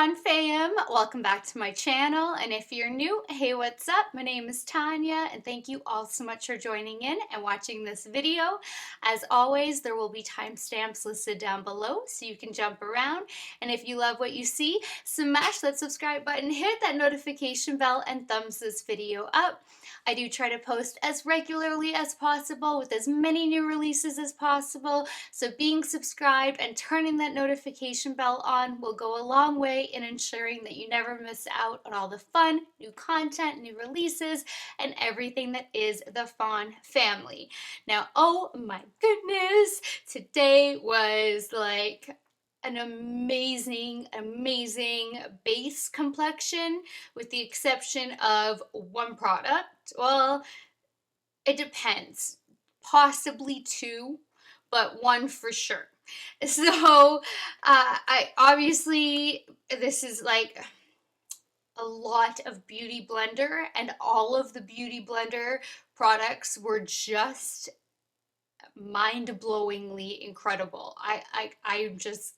Fawn Fam, welcome back to my channel, and if you're new, hey, what's up? My name is Tanya and thank you all so much for joining in and watching this video. As always, there will be timestamps listed down below so you can jump around, and if you love what you see, smash that subscribe button, hit that notification bell, and thumbs this video up. I do try to post as regularly as possible with as many new releases as possible, so being subscribed and turning that notification bell on will go a long way in ensuring that you never miss out on all the fun, new content, new releases, and everything that is the Fawn family. Now, oh my goodness, today was like an amazing base complexion with the exception of one product. Well, it depends. Possibly two, but one for sure. So I obviously, this is like a lot of Beauty Blender, and all of the Beauty Blender products were just mind-blowingly incredible. I just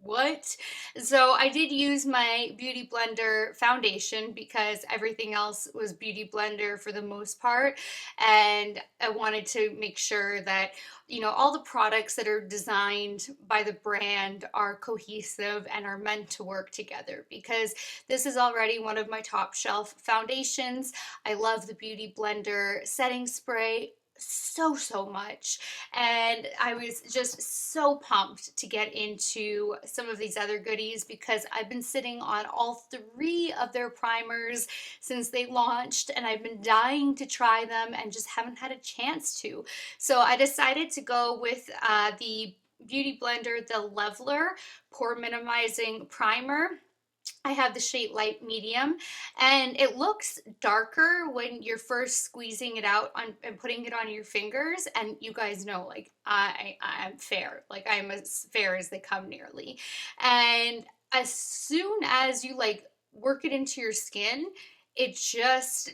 what? So I did use my Beauty Blender foundation because everything else was Beauty Blender for the most part, and I wanted to make sure that, you know, all the products that are designed by the brand are cohesive and are meant to work together, because this is already one of my top shelf foundations. I love the Beauty Blender setting spray so much, and I was just so pumped to get into some of these other goodies because I've been sitting on all three of their primers since they launched, and I've been dying to try them and just haven't had a chance to. So I decided to go with the Beauty Blender The Leveler Pore Minimizing Primer. I have the shade light medium, and it looks darker when you're first squeezing it out and putting it on your fingers. And you guys know, like, I'm fair, like I'm as fair as they come nearly. And as soon as you like work it into your skin, it just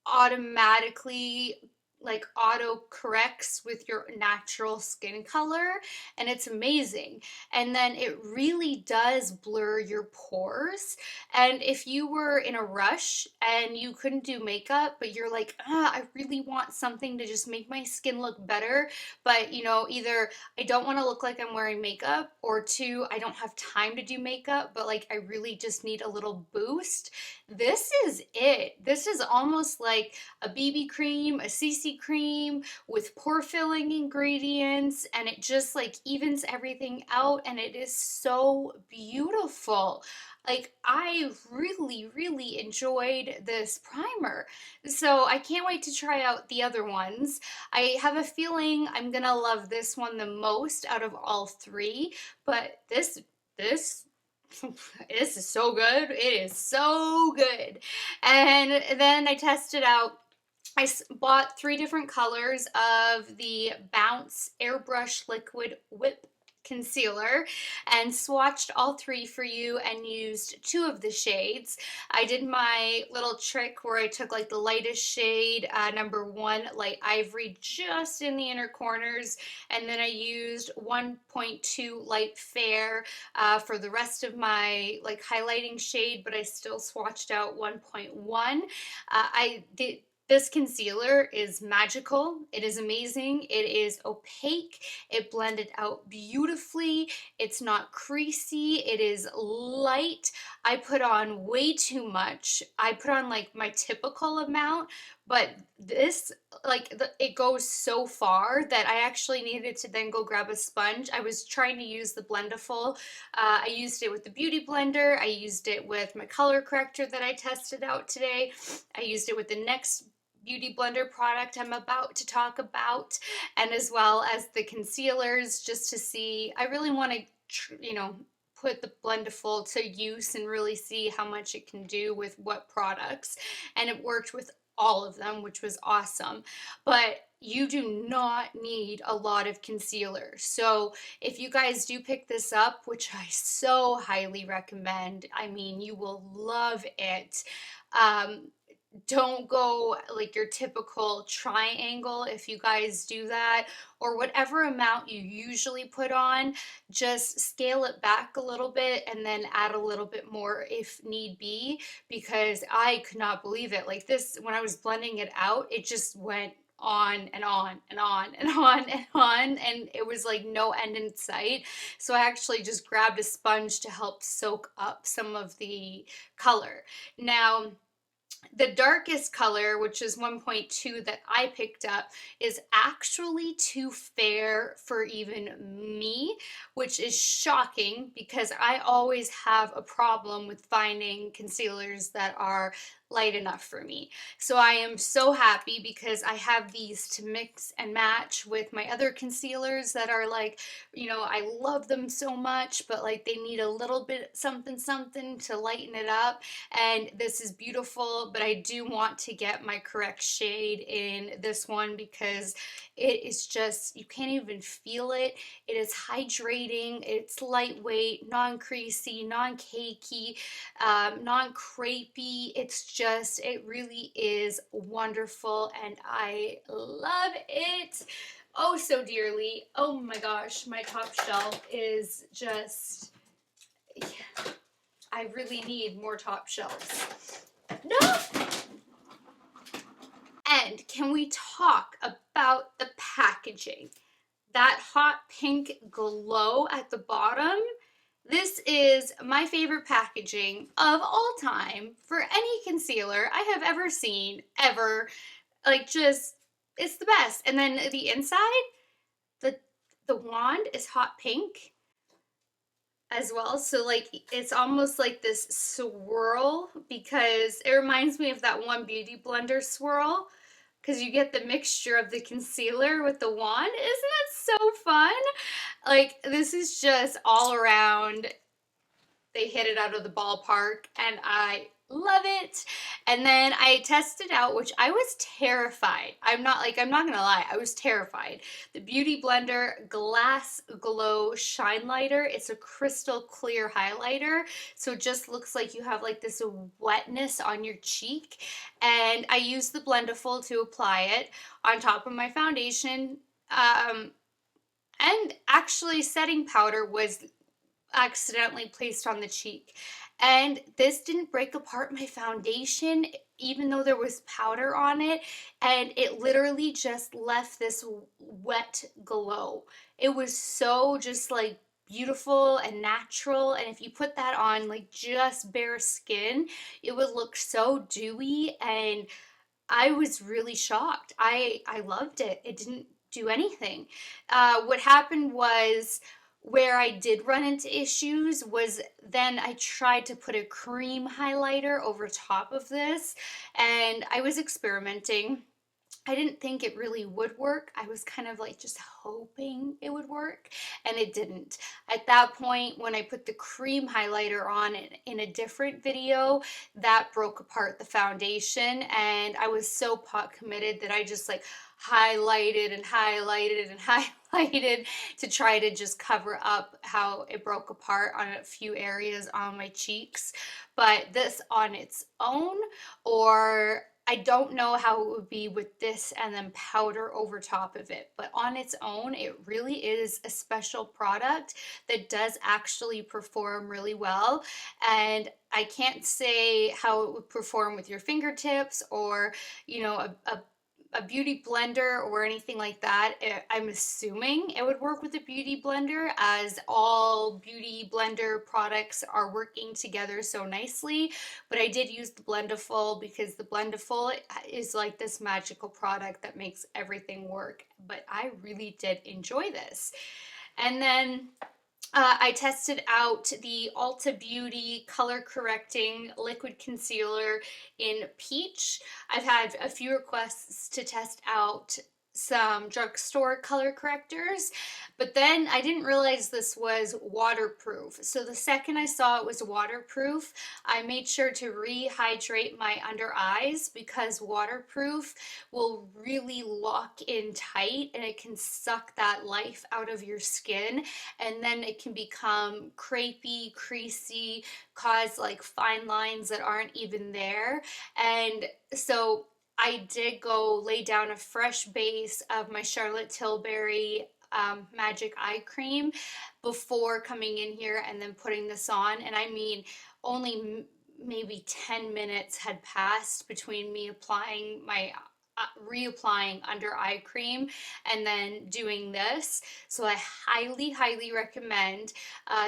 automatically like auto corrects with your natural skin color, and it's amazing. And then it really does blur your pores, and if you were in a rush and you couldn't do makeup but you're like, I really want something to just make my skin look better, but you know, either I don't want to look like I'm wearing makeup, or two, I don't have time to do makeup but like I really just need a little boost, this is it. This is almost like a BB cream, a CC cream with pore filling ingredients, and it just like evens everything out, and it is so beautiful. Like, I really enjoyed this primer, so I can't wait to try out the other ones. I have a feeling I'm gonna love this one the most out of all three, but this this is so good. It is so good. And then I tested out, I bought 3 different colors of the Bounce Airbrush Liquid Whip Concealer and swatched all 3 for you and used 2 of the shades. I did my little trick where I took like the lightest shade, number 1 Light Ivory, just in the inner corners, and then I used 1.2 Light Fair for the rest of my like highlighting shade, but I still swatched out 1.1. This concealer is magical. It is amazing. It is opaque. It blended out beautifully. It's not creasy. It is light. I put on way too much. I put on like my typical amount, but this, like, it goes so far that I actually needed to then go grab a sponge. I was trying to use the BLENDIFUL. I used it with the Beauty Blender. I used it with my color corrector that I tested out today. I used it with the next Beauty Blender product I'm about to talk about, and as well as the concealers, just to see. I really want to, you know, put the BLENDIFUL to use and really see how much it can do with what products, and it worked with all of them, which was awesome. But you do not need a lot of concealer. So if you guys do pick this up, which I so highly recommend, I mean, you will love it. Don't go like your typical triangle if you guys do that, or whatever amount you usually put on, just scale it back a little bit and then add a little bit more if need be, because I could not believe it. Like this, when I was blending it out, it just went on and on and on and on and on, and it was like no end in sight. So I actually just grabbed a sponge to help soak up some of the color. Now, the darkest color, which is 1.2 that I picked up, is actually too fair for even me, which is shocking because I always have a problem with finding concealers that are light enough for me. So I am so happy because I have these to mix and match with my other concealers that are like, you know, I love them so much, but like they need a little bit something something to lighten it up. And this is beautiful, but I do want to get my correct shade in this one because it is just, you can't even feel it. It is hydrating, it's lightweight, non-creasy, non-cakey, non-crepey. It's just, it really is wonderful and I love it oh so dearly. Oh my gosh, my top shelf is just, I really need more top shelves. No! And can we talk about the packaging? That hot pink glow at the bottom. This is my favorite packaging of all time for any concealer I have ever seen, ever. Like, just, it's the best. And then the inside, the wand is hot pink as well. So like it's almost like this swirl because it reminds me of that one Beauty Blender swirl because you get the mixture of the concealer with the wand. Isn't that so fun? Like this is just all around, they hit it out of the ballpark and I love it. And then I tested out, which I was terrified. I'm not gonna lie, I was terrified. The Beauty Blender Glass Glow Shine Lighter. It's a crystal clear highlighter. So it just looks like you have like this wetness on your cheek. And I used the BLENDIFUL to apply it on top of my foundation. And actually setting powder was accidentally placed on the cheek, and this didn't break apart my foundation even though there was powder on it, and it literally just left this wet glow. It was so just like beautiful and natural, and if you put that on like just bare skin, it would look so dewy, and I was really shocked. I loved it. It didn't do anything. What happened was, where I did run into issues was then I tried to put a cream highlighter over top of this, and I was experimenting. I didn't think it really would work. I was kind of like just hoping it would work, and it didn't. At that point, when I put the cream highlighter on in a different video, that broke apart the foundation, and I was so pot committed that I just like highlighted and highlighted and highlighted to try to just cover up how it broke apart on a few areas on my cheeks. But this on its own, or I don't know how it would be with this and then powder over top of it, but on its own, it really is a special product that does actually perform really well. And I can't say how it would perform with your fingertips or, you know, a beauty blender or anything like that. I'm assuming it would work with a beauty blender, as all beauty blender products are working together so nicely. But I did use the BLENDIFUL because the BLENDIFUL is like this magical product that makes everything work. But I really did enjoy this. And then I tested out the Ulta Beauty Color Correcting Liquid Concealer in Peach. I've had a few requests to test out some drugstore color correctors, but then I didn't realize this was waterproof. So the second I saw it was waterproof, I made sure to rehydrate my under eyes, because waterproof will really lock in tight and it can suck that life out of your skin, and then it can become crepey, creasy, cause like fine lines that aren't even there. And so I did go lay down a fresh base of my Charlotte Tilbury Magic Eye Cream before coming in here and then putting this on. And I mean, only maybe 10 minutes had passed between me applying my reapplying under eye cream and then doing this. So I highly recommend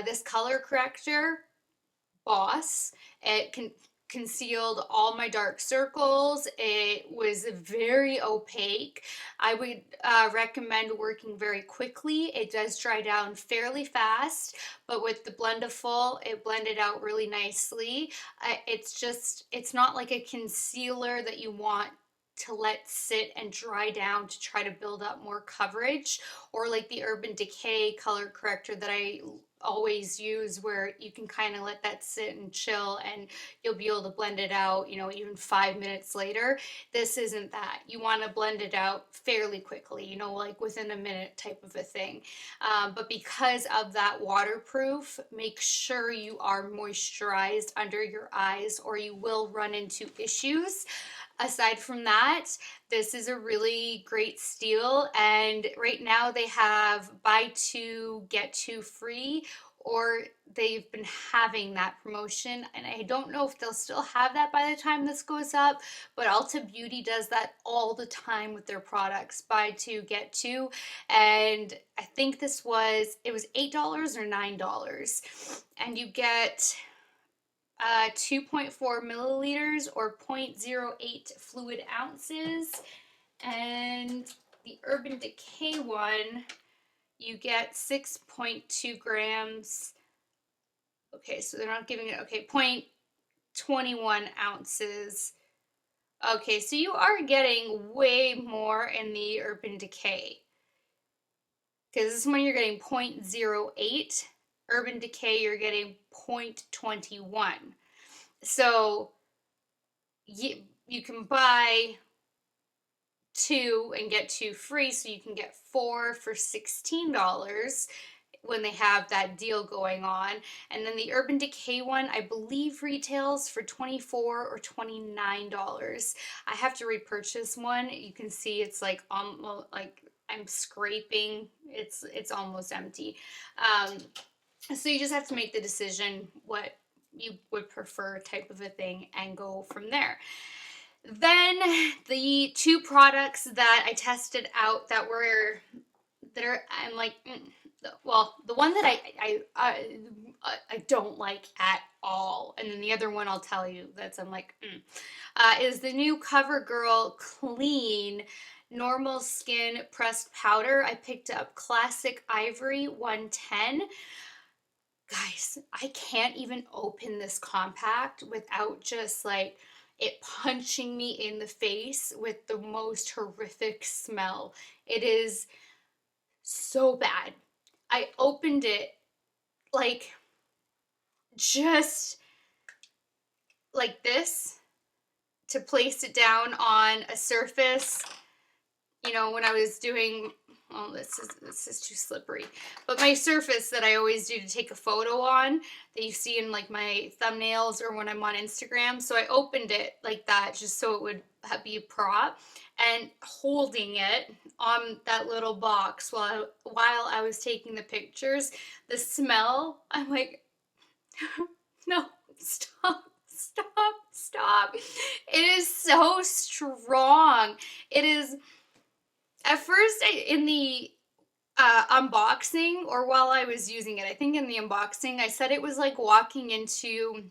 this color corrector. Boss. It concealed all my dark circles. It was very opaque. I would recommend working very quickly. It does dry down fairly fast, but with the BLENDIFUL, it blended out really nicely. It's not like a concealer that you want to let sit and dry down to try to build up more coverage, or like the Urban Decay color corrector that I always use, where you can kind of let that sit and chill and you'll be able to blend it out, you know, even 5 minutes later. This isn't that. You want to blend it out fairly quickly, you know, like within a minute type of a thing. But because of that waterproof, make sure you are moisturized under your eyes or you will run into issues. Aside from that, this is a really great steal, and right now they have buy two, get two free, or they've been having that promotion, and I don't know if they'll still have that by the time this goes up, but Ulta Beauty does that all the time with their products, buy two, get two, and I think it was $8 or $9, and you get 2.4 milliliters or 0.08 fluid ounces. And the Urban Decay one, you get 6.2 grams. Okay, so they're not giving it, okay, 0.21 ounces. Okay, so you are getting way more in the Urban Decay, because this one you're getting 0.08. Urban Decay, you're getting 0.21. So you can buy two and get two free, so you can get four for $16 when they have that deal going on. And then the Urban Decay one, I believe, retails for $24 or $29. I have to repurchase one. You can see it's like almost like I'm scraping. It's almost empty. So you just have to make the decision what you would prefer type of a thing and go from there. Then the two products that I tested out I'm like, well, the one that I don't like at all, and then the other one I'll tell you I'm like, is the new CoverGirl Clean Normal Skin Pressed Powder. I picked up Classic Ivory 110. Guys, I can't even open this compact without just like it punching me in the face with the most horrific smell. It is so bad. I opened it like just like this to place it down on a surface. You know, when I was doing, oh, this is too slippery, but my surface that I always do to take a photo on, that you see in like my thumbnails or when I'm on Instagram. So I opened it like that just so it would be a prop, and holding it on that little box while I was taking the pictures, the smell, I'm like, no, stop. It is so strong. It is. At first, in the unboxing, or while I was using it, I think in the unboxing, I said it was like walking into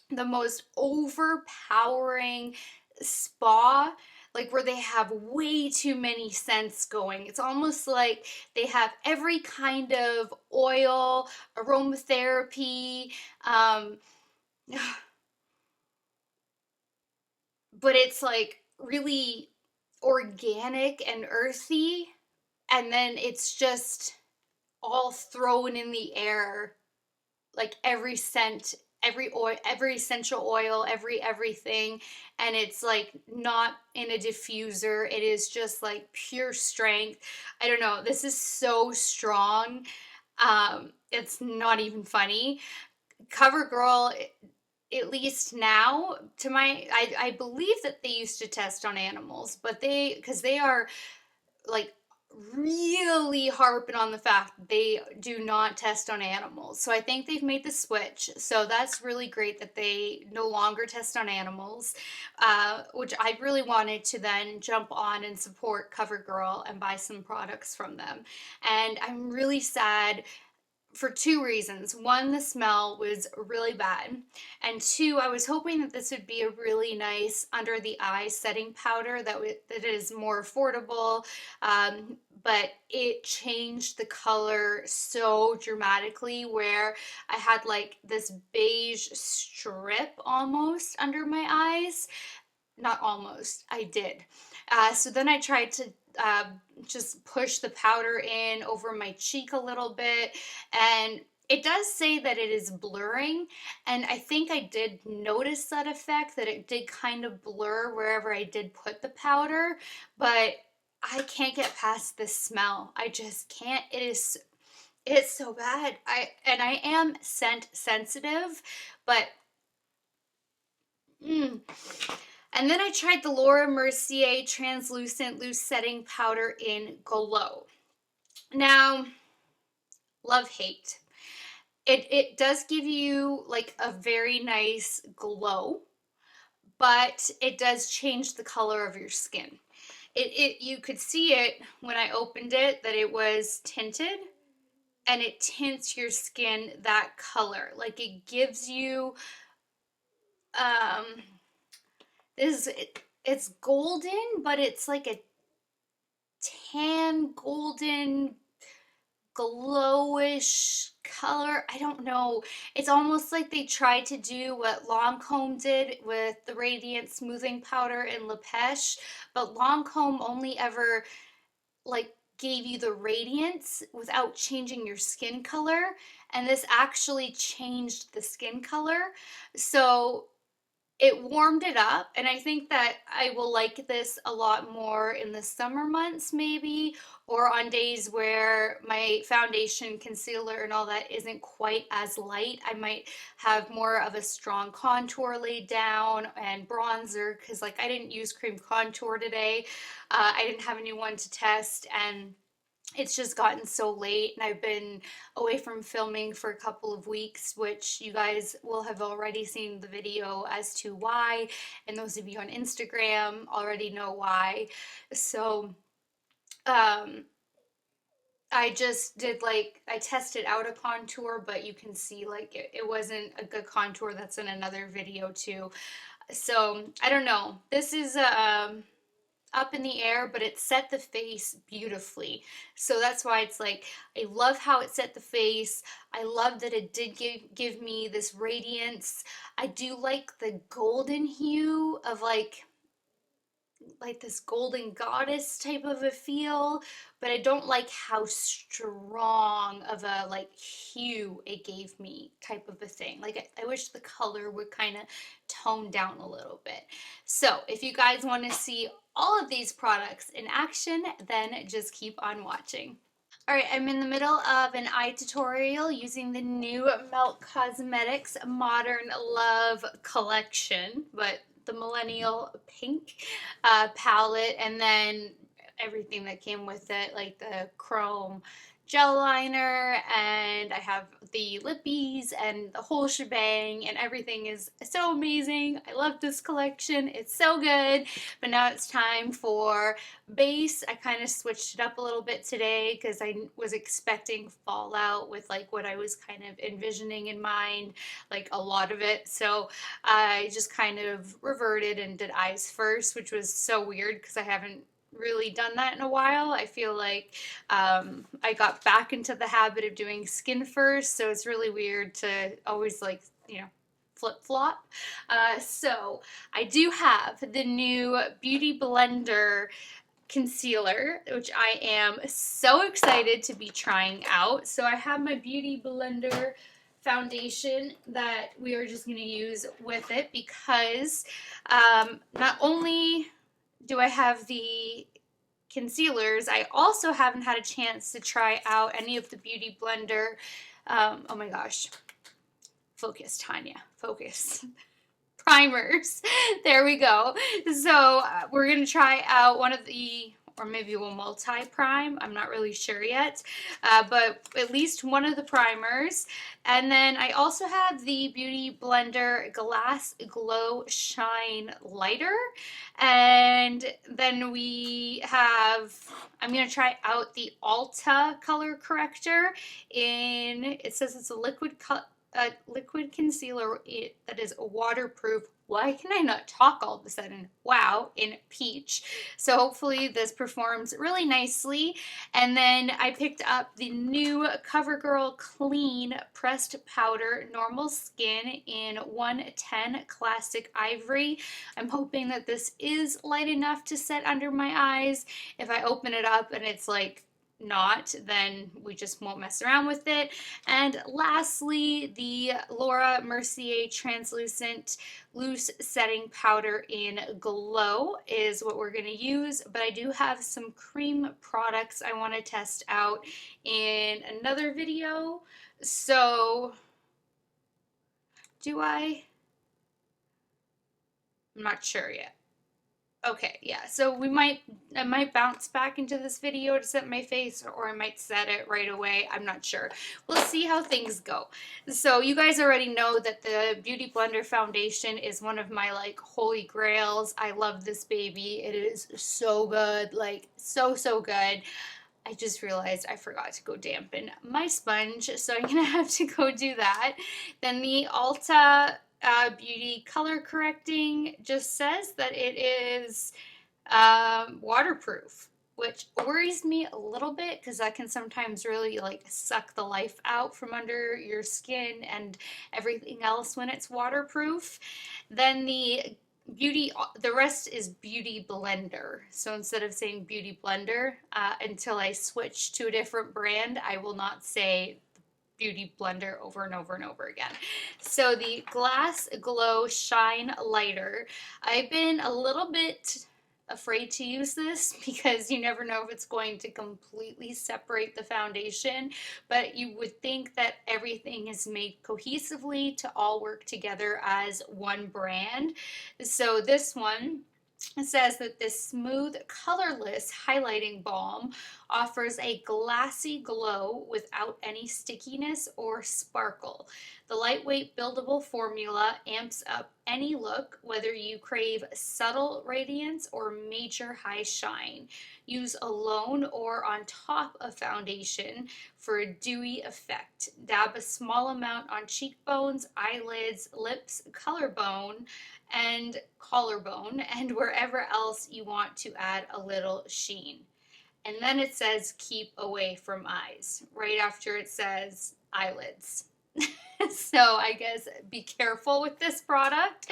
the most overpowering spa, like where they have way too many scents going. It's almost like they have every kind of oil, aromatherapy, but it's like really organic and earthy, and then it's just all thrown in the air, like every scent, every oil, every essential oil, everything, and it's like not in a diffuser. It is just like pure strength. I don't know, this is so strong. It's not even funny. CoverGirl, at least now, to my, I believe that they used to test on animals, but because they are like really harping on the fact they do not test on animals. So I think they've made the switch. So that's really great that they no longer test on animals, which I really wanted to then jump on and support CoverGirl and buy some products from them. And I'm really sad for two reasons. One, the smell was really bad. And two, I was hoping that this would be a really nice under the eye setting powder that is more affordable. But it changed the color so dramatically, where I had like this beige strip almost under my eyes. Not almost, I did. So then I tried to uh, just push the powder in over my cheek a little bit, and it does say that it is blurring, and I think I did notice that effect, that it did kind of blur wherever I did put the powder, but I can't get past this smell. I just can't. It's so bad. I am scent sensitive, but mm, and then I tried the Laura Mercier Translucent Loose Setting Powder in Glow. Now, love hate. It does give you like a very nice glow, but it does change the color of your skin. You could see it when I opened it that it was tinted, and it tints your skin that color. Like it gives you um it's golden, but it's like a tan golden glowish color. I don't know. It's almost like they tried to do what Lancome did with the Radiant Smoothing Powder in La Pêche, but Lancome only ever like gave you the radiance without changing your skin color, and this actually changed the skin color. So it warmed it up, and I think that I will like this a lot more in the summer months maybe, or on days where my foundation, concealer, and all that isn't quite as light. I might have more of a strong contour laid down and bronzer, because like I didn't use cream contour today. I didn't have a new one to test, and it's just gotten so late, and I've been away from filming for a couple of weeks, which you guys will have already seen the video as to why, and those of you on Instagram already know why. So um I just did like, I tested out a contour, but you can see like it wasn't a good contour. That's in another video too. So I don't know, this is up in the air, but it set the face beautifully. So that's why it's like, I love how it set the face. I love that it did give me this radiance. I do like the golden hue of like this golden goddess type of a feel, but I don't like how strong of a like hue it gave me type of a thing. Like I wish the color would kind of tone down a little bit. So if you guys want to see all of these products in action, then just keep on watching. All right, I'm in the middle of an eye tutorial using the new Melt Cosmetics Modern Love collection, but the Millennial Pink palette, and then everything that came with it, like the chrome gel liner, and I have the lippies and the whole shebang, and everything is so amazing. I love this collection. It's so good. But now it's time for base. I kind of switched it up a little bit today because I was expecting fallout with like what I was kind of envisioning in mind, like a lot of it. So I just kind of reverted and did eyes first, which was so weird because I haven't really done that in a while. I feel like I got back into the habit of doing skin first, so it's really weird to always like, flip-flop. So I do have the new Beauty Blender concealer, which I am so excited to be trying out. So I have my Beauty Blender foundation that we are just going to use with it because not only do I have the concealers, I also haven't had a chance to try out any of the Beauty Blender. Oh my gosh. Focus, Tanya. Focus. Primers. There we go. So we're going to try out one of the, or maybe we'll multi-prime. I'm not really sure yet, but at least one of the primers. And then I also have the Beauty Blender Glass Glow Shine Lighter. And then we have, I'm going to try out the Ulta color corrector in, it says it's a liquid concealer that is waterproof. Why can I not talk all of a sudden? Wow, in peach. So hopefully this performs really nicely. And then I picked up the new CoverGirl Clean Pressed Powder Normal Skin in 110 Classic Ivory. I'm hoping that this is light enough to set under my eyes. If I open it up and it's like not, then we just won't mess around with it. And lastly, the Laura Mercier Translucent Loose Setting Powder in Glow is what we're going to use, but I do have some cream products I want to test out in another video. So I'm not sure yet. Okay, yeah, so I might bounce back into this video to set my face, or I might set it right away. I'm not sure. We'll see how things go. So you guys already know that the Beauty Blender foundation is one of my like holy grails. I love this baby. It is so good, like so good. I just realized I forgot to go dampen my sponge, so I'm gonna have to go do that. Then the Ulta Beauty Color Correcting just says that it is waterproof, which worries me a little bit because that can sometimes really like suck the life out from under your skin and everything else when it's waterproof. Then the rest is Beauty Blender. So instead of saying Beauty Blender, until I switch to a different brand, I will not say Beauty Blender over and over and over again. So the Glass Glow Shine Lighter, I've been a little bit afraid to use this because you never know if it's going to completely separate the foundation, but you would think that everything is made cohesively to all work together as one brand. So this one, it says that this smooth, colorless highlighting balm offers a glassy glow without any stickiness or sparkle. The lightweight buildable formula amps up any look, whether you crave subtle radiance or major high shine. Use alone or on top of foundation for a dewy effect. Dab a small amount on cheekbones, eyelids, lips, collarbone, and wherever else you want to add a little sheen. And then it says keep away from eyes right after it says eyelids. So I guess be careful with this product.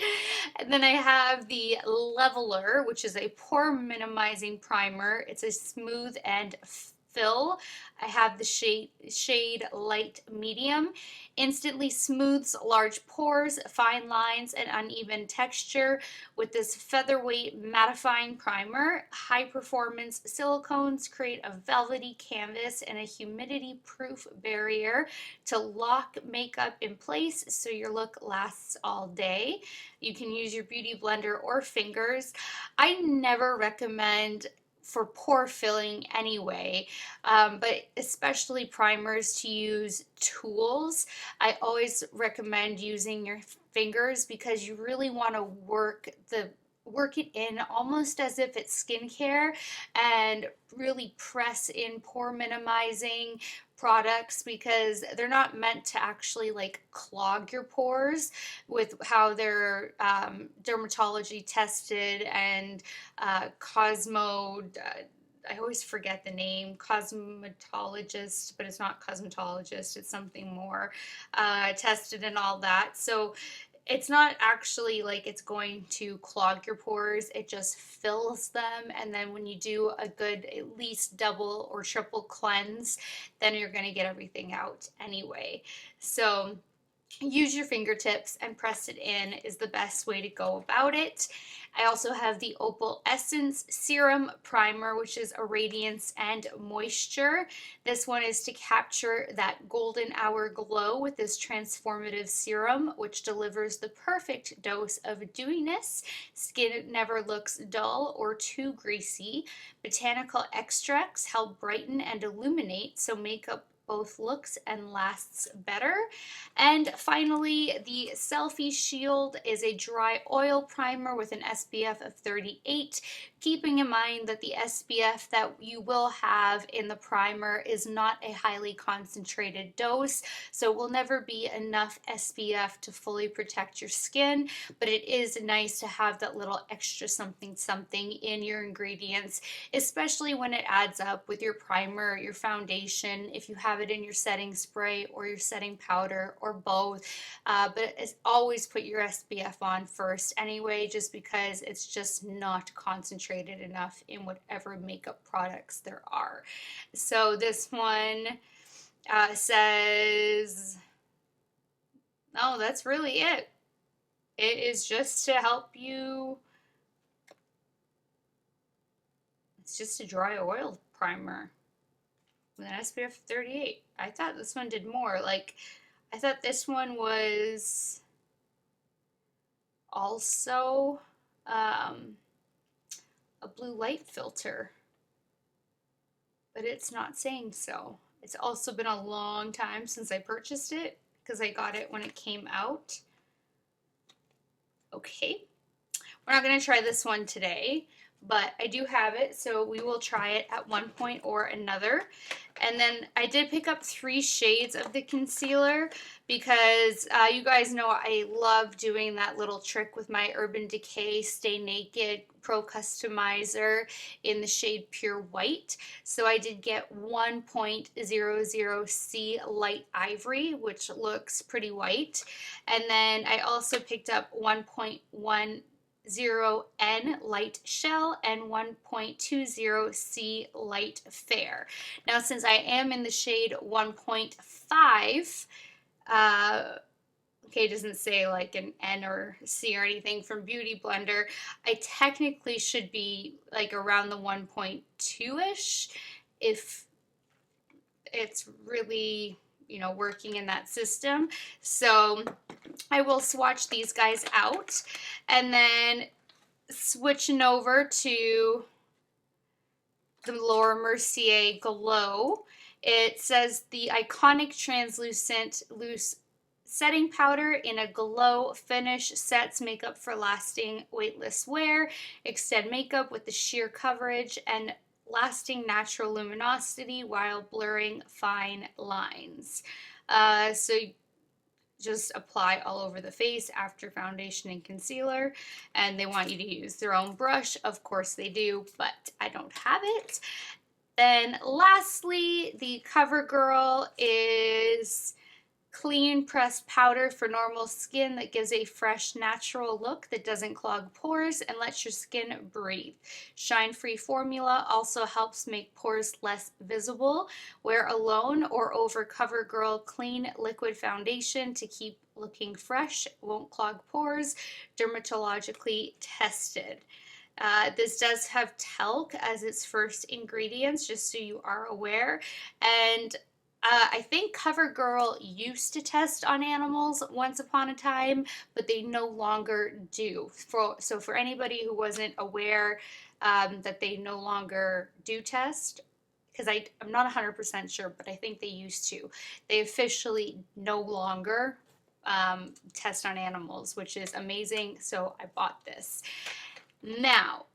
And then I have the Leveler, which is a pore minimizing primer. It's a smooth and fill. I have the shade light medium. Instantly smooths large pores, fine lines, and uneven texture with this featherweight mattifying primer. High performance silicones create a velvety canvas and a humidity proof barrier to lock makeup in place so your look lasts all day. You can use your Beauty Blender or fingers. I never recommend for pore filling anyway, but especially primers, to use tools. I always recommend using your fingers because you really want to work it in almost as if it's skincare and really press in pore minimizing products because they're not meant to actually like clog your pores with how they're dermatology tested and I always forget the name, cosmetologist, but it's not cosmetologist, it's something more tested and all that. So it's not actually like it's going to clog your pores, it just fills them. And then when you do a good at least double or triple cleanse, then you're going to get everything out anyway. So use your fingertips and press it in is the best way to go about it. I also have the Opal Essence Serum Primer, which is a radiance and moisture. This one is to capture that golden hour glow with this transformative serum, which delivers the perfect dose of dewiness. Skin never looks dull or too greasy. Botanical extracts help brighten and illuminate, so makeup both looks and lasts better. And finally, the Selfie Shield is a dry oil primer with an SPF of 38, keeping in mind that the SPF that you will have in the primer is not a highly concentrated dose, so it will never be enough SPF to fully protect your skin, but it is nice to have that little extra something something in your ingredients, especially when it adds up with your primer, your foundation, if you have it in your setting spray or your setting powder or both. But always put your SPF on first anyway, just because it's just not concentrated enough in whatever makeup products there are. So this one says, oh, that's really it. It is just to help you. It's just a dry oil primer with an SPF 38. I thought this one did more. Like, I thought this one was also a blue light filter, but it's not saying so. It's also been a long time since I purchased it because I got it when it came out. Okay, we're not going to try this one today, but I do have it, so we will try it at one point or another. And then I did pick up 3 shades of the concealer because you guys know I love doing that little trick with my Urban Decay Stay Naked Pro Customizer in the shade Pure White. So I did get 1.00 C Light Ivory, which looks pretty white. And then I also picked up 1.10 N Light Shell and 1.20 C Light Fair. Now, since I am in the shade 1.5, okay, it doesn't say like an N or C or anything from Beauty Blender, I technically should be like around the 1.2-ish if it's really, you know, working in that system. So I will swatch these guys out, and then switching over to the Galore Mercier Glow. It says the iconic translucent loose setting powder in a glow finish sets makeup for lasting weightless wear. Extend makeup with the sheer coverage and lasting natural luminosity while blurring fine lines. So just apply all over the face after foundation and concealer, and they want you to use their own brush. Of course they do, but I don't have it. Then lastly, the CoverGirl is clean pressed powder for normal skin that gives a fresh, natural look that doesn't clog pores and lets your skin breathe. Shine-free formula also helps make pores less visible. Wear alone or over CoverGirl Clean Liquid Foundation to keep looking fresh, won't clog pores, dermatologically tested. This does have talc as its first ingredients, just so you are aware. And I think CoverGirl used to test on animals once upon a time, but they no longer do. So for anybody who wasn't aware that they no longer do test, because I'm not 100% sure, but I think they used to. They officially no longer test on animals, which is amazing, so I bought this. Now,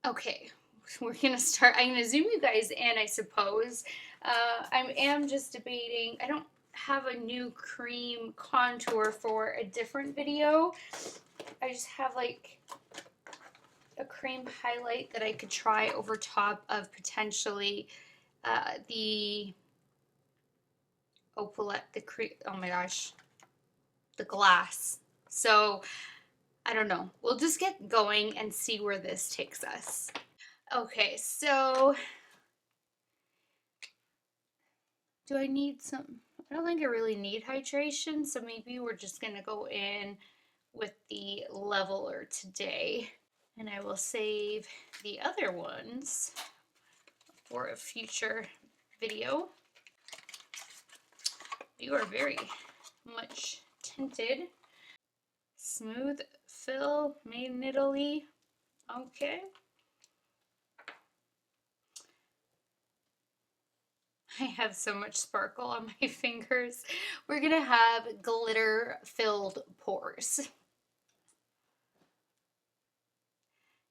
okay, we're gonna start. I'm gonna zoom you guys in, I suppose. I am just debating. I don't have a new cream contour for a different video. I just have like a cream highlight that I could try over top of potentially the Opal, the cream. Oh my gosh. the glass. So I don't know. We'll just get going and see where this takes us. Okay, so do I need some? I don't think I really need hydration, so maybe we're just gonna go in with the leveler today, and I will save the other ones for a future video. You are very much tinted. Smooth fill, made in Italy. Okay. I have so much sparkle on my fingers. We're gonna have glitter filled pores.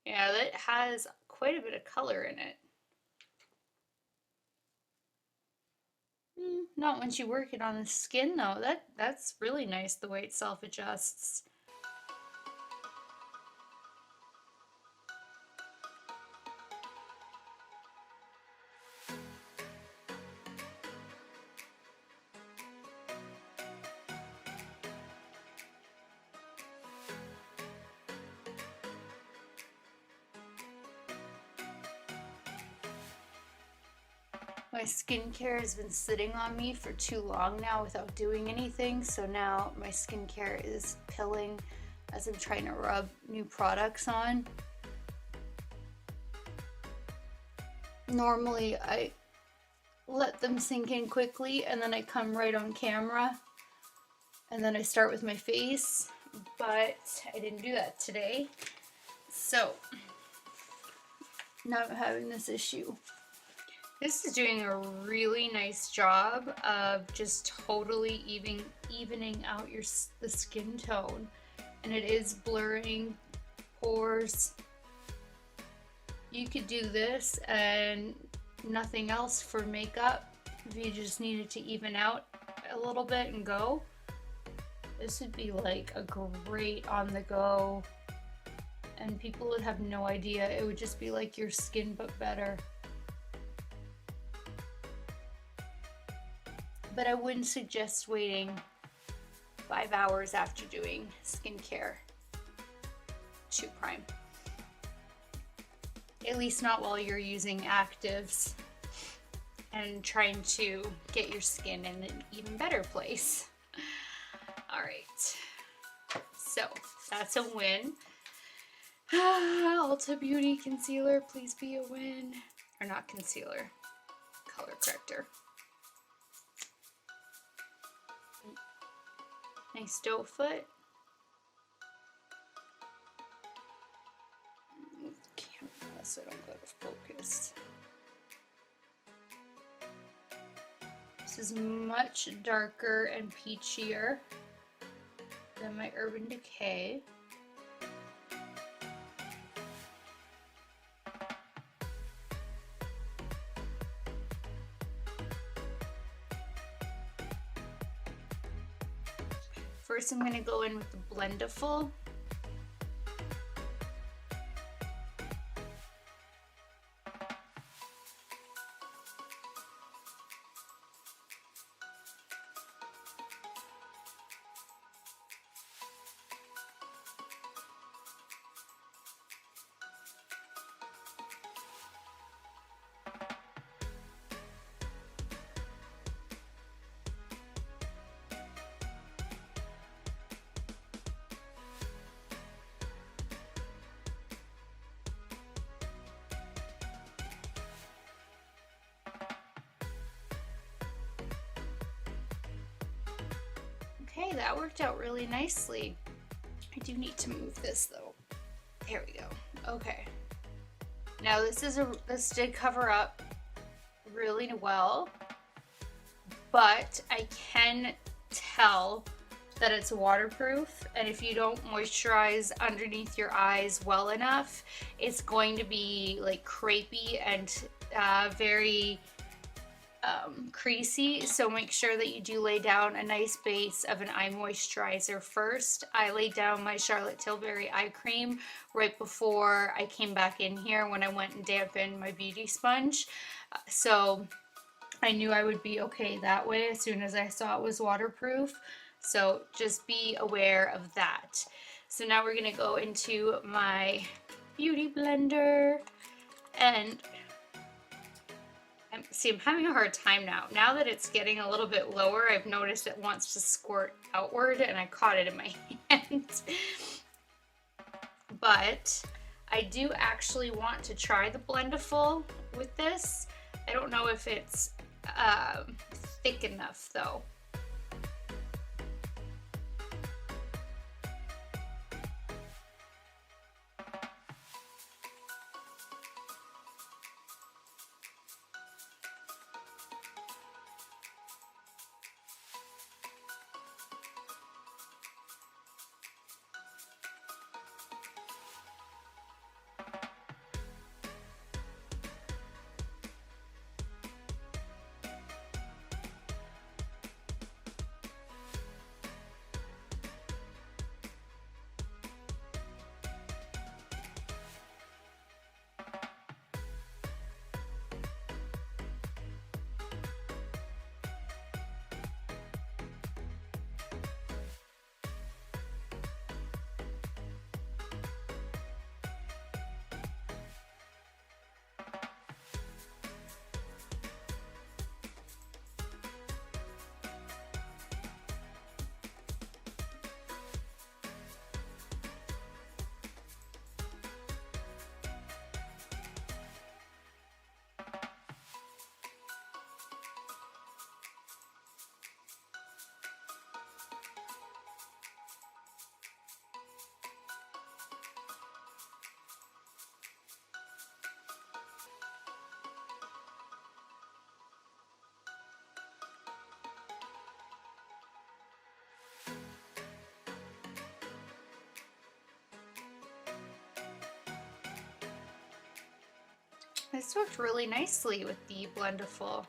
Yeah, that has quite a bit of color in it. Not once you work it on the skin though. That's really nice the way it self-adjusts. My skincare has been sitting on me for too long now without doing anything, so now my skincare is pilling as I'm trying to rub new products on. Normally I let them sink in quickly and then I come right on camera and then I start with my face, but I didn't do that today. So now I'm having this issue. This is doing a really nice job of just totally evening out the skin tone, and it is blurring pores. You could do this and nothing else for makeup if you just needed to even out a little bit and go. This would be like a great on the go, and people would have no idea. It would just be like your skin but better. But I wouldn't suggest waiting 5 hours after doing skincare to prime. At least not while you're using actives and trying to get your skin in an even better place. All right, so that's a win. Ulta Beauty Concealer, please be a win. Or not concealer, color corrector. Nice doe foot. Camera so I don't go out of focus. This is much darker and peachier than my Urban Decay. First, I'm going to go in with the BLENDIFUL. Okay, that worked out really nicely. I do need to move this though. There we go. Okay. Now this did cover up really well, but I can tell that it's waterproof, and if you don't moisturize underneath your eyes well enough, it's going to be like crepey and very creasy. So make sure that you do lay down a nice base of an eye moisturizer first. I laid down my Charlotte Tilbury eye cream right before I came back in here when I went and dampened my beauty sponge. So I knew I would be okay that way as soon as I saw it was waterproof. So just be aware of that. So now we're gonna go into my Beauty Blender, and I'm having a hard time now. Now that it's getting a little bit lower, I've noticed it wants to squirt outward, and I caught it in my hand. But I do actually want to try the BLENDIFUL with this. I don't know if it's thick enough though. This worked really nicely with the BLENDIFUL.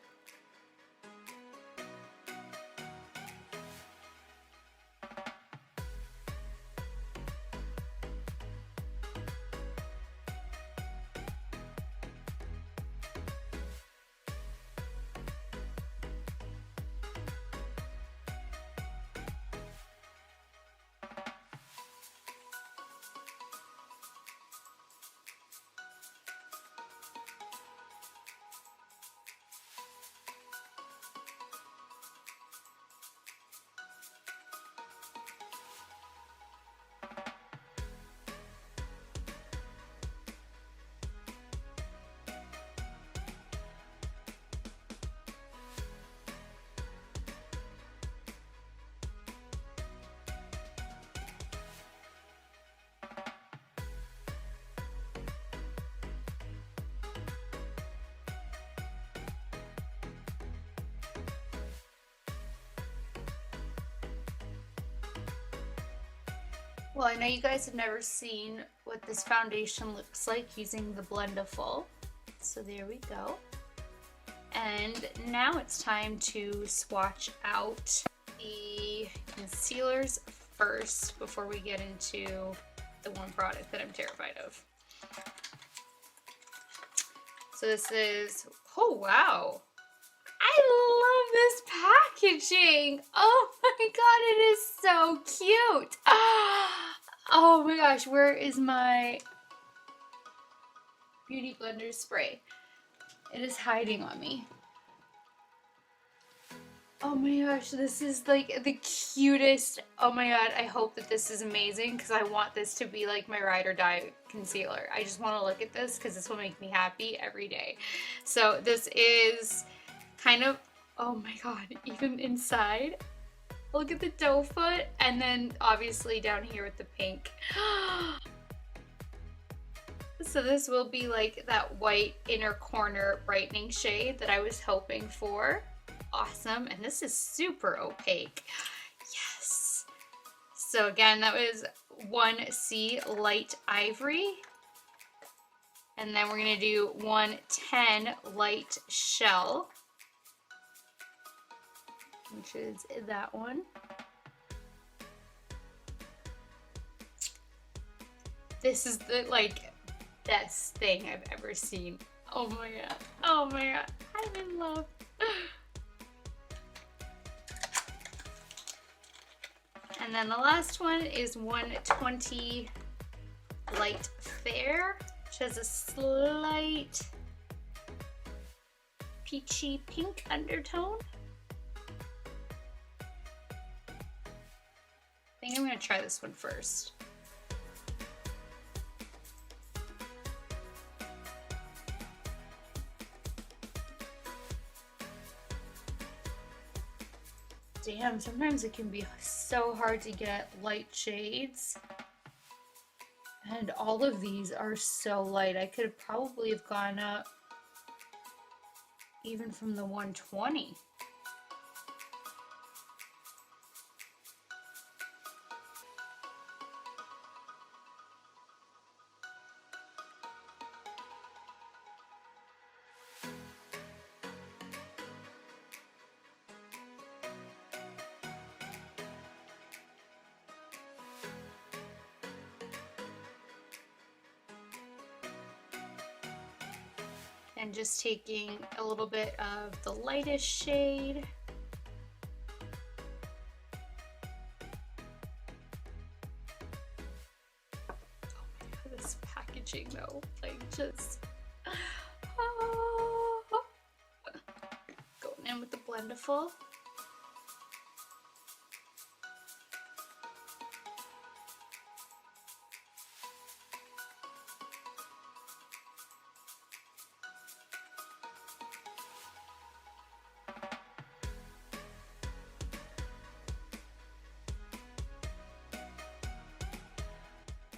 Well, I know you guys have never seen what this foundation looks like using the BLENDIFUL. So there we go. And now it's time to swatch out the concealers first before we get into the one product that I'm terrified of. So this is, oh wow. I love this packaging. Oh my god, it is so cute. Oh my gosh, where is my Beauty Blender spray? It is hiding on me. Oh my gosh, this is like the cutest. Oh my god, I hope that this is amazing because I want this to be like my ride or die concealer. I just want to look at this because this will make me happy every day. So this is kind of, oh my god, even inside. Look at the doe foot, and then obviously down here with the pink. So this will be like that white inner corner brightening shade that I was hoping for. Awesome, and this is super opaque. Yes. So again, that was one C Light Ivory. And then we're gonna do 110 Light Shell, which is that one. This is the like best thing I've ever seen. Oh my god. Oh my god. I'm in love. And then the last one is 120 Light Fair, which has a slight peachy pink undertone. I think I'm going to try this one first. Damn, sometimes it can be so hard to get light shades. And all of these are so light. I could probably have gone up even from the 120. And just taking a little bit of the lightest shade. Oh my god, this packaging though, like just going in with the BLENDIFUL.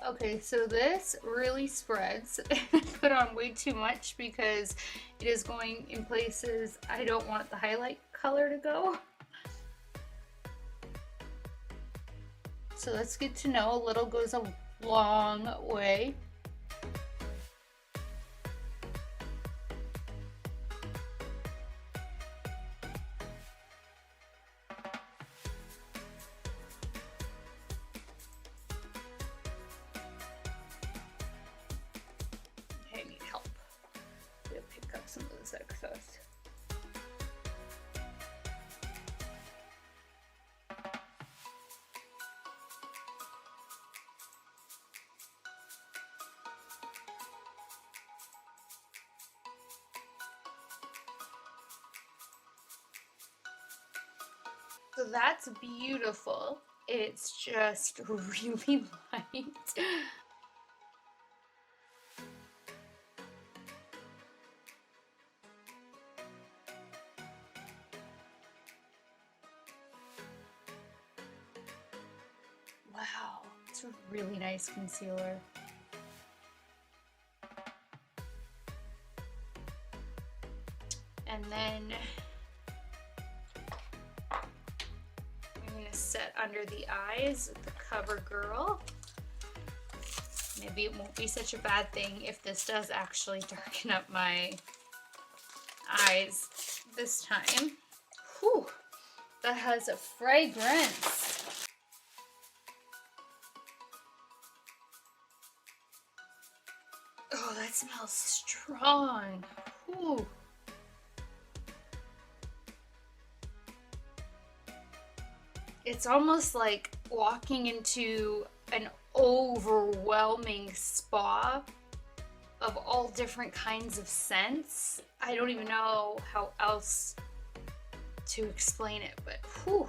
Okay, so this really spreads. I put on way too much because it is going in places I don't want the highlight color to go. So that's good to know. A little goes a long way. Some of this excess. So that's beautiful. It's just really light. Wow, it's a really nice concealer. And then I'm going to set under the eyes with the CoverGirl. Maybe it won't be such a bad thing if this does actually darken up my eyes this time. Whew, that has a fragrance. Oh, that smells strong. Whew. It's almost like walking into an overwhelming spa of all different kinds of scents. I don't even know how else to explain it, but whew.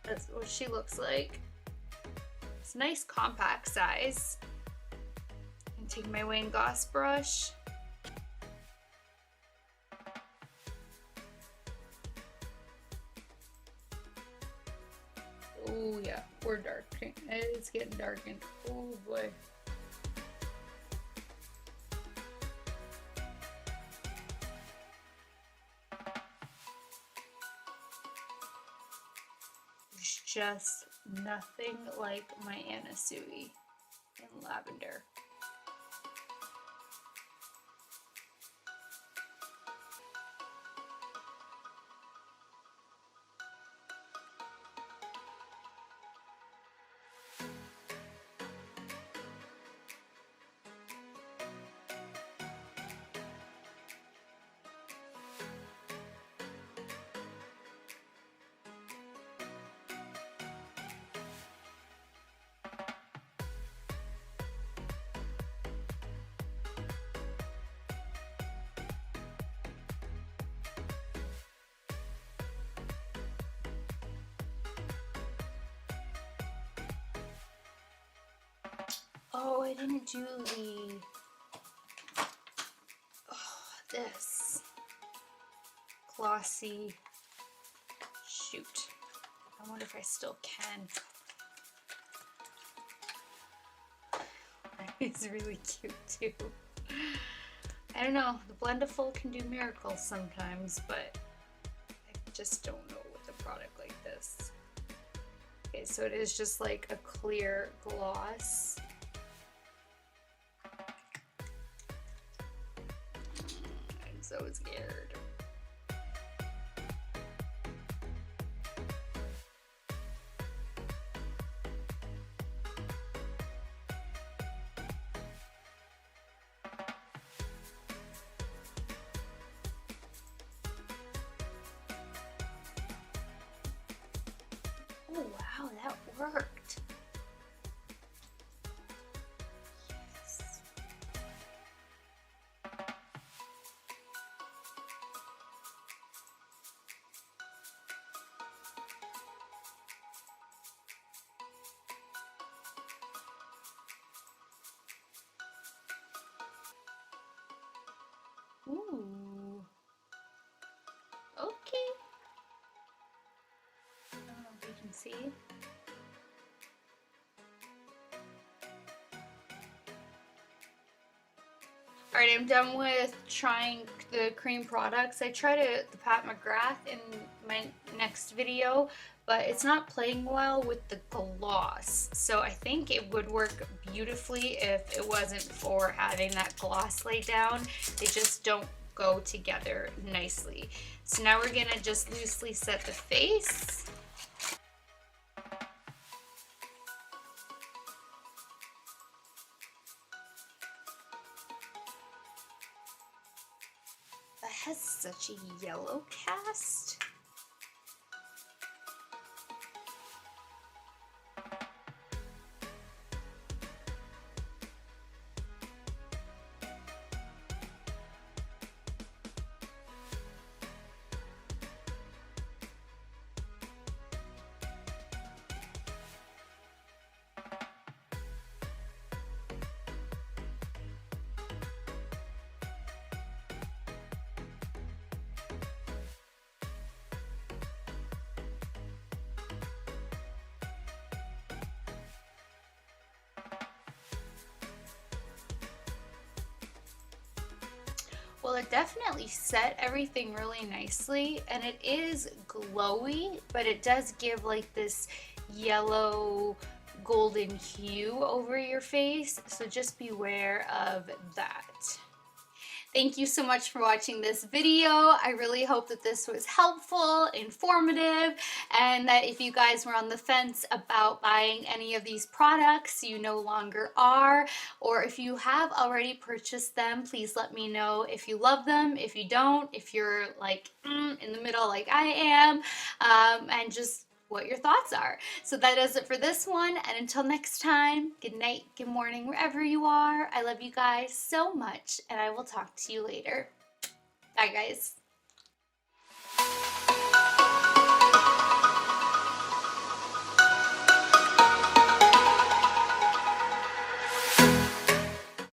That's what she looks like. It's a nice compact size. Take my Wayne Goss brush. Oh yeah, we're darkening. It's getting darkened. Oh boy. There's just nothing like my Anna Sui in lavender. Oh, I didn't do this glossy. Shoot. I wonder if I still can. It's really cute too. I don't know, the BLENDIFUL can do miracles sometimes, but I just don't know with a product like this. Okay, so it is just like a clear gloss. I'm so scared. Oh wow, that worked. Yes. Ooh. Okay. I don't know if you can see. Alright, I'm done with trying the cream products. I tried the Pat McGrath in my next video, but it's not playing well with the gloss. So I think it would work beautifully if it wasn't for having that gloss laid down. They just don't go together nicely. So now we're gonna just loosely set the face. That has such a yellow cast. Well, it definitely set everything really nicely, and it is glowy, but it does give like this yellow golden hue over your face, so just beware of that. Thank you so much for watching this video. I really hope that this was helpful, informative, and that if you guys were on the fence about buying any of these products, you no longer are, or if you have already purchased them, please let me know if you love them, if you don't, if you're like in the middle like I am, and just what your thoughts are. So that does it for this one, and until next time, good night, good morning, wherever you are. I love you guys so much, and I will talk to you later. Bye guys.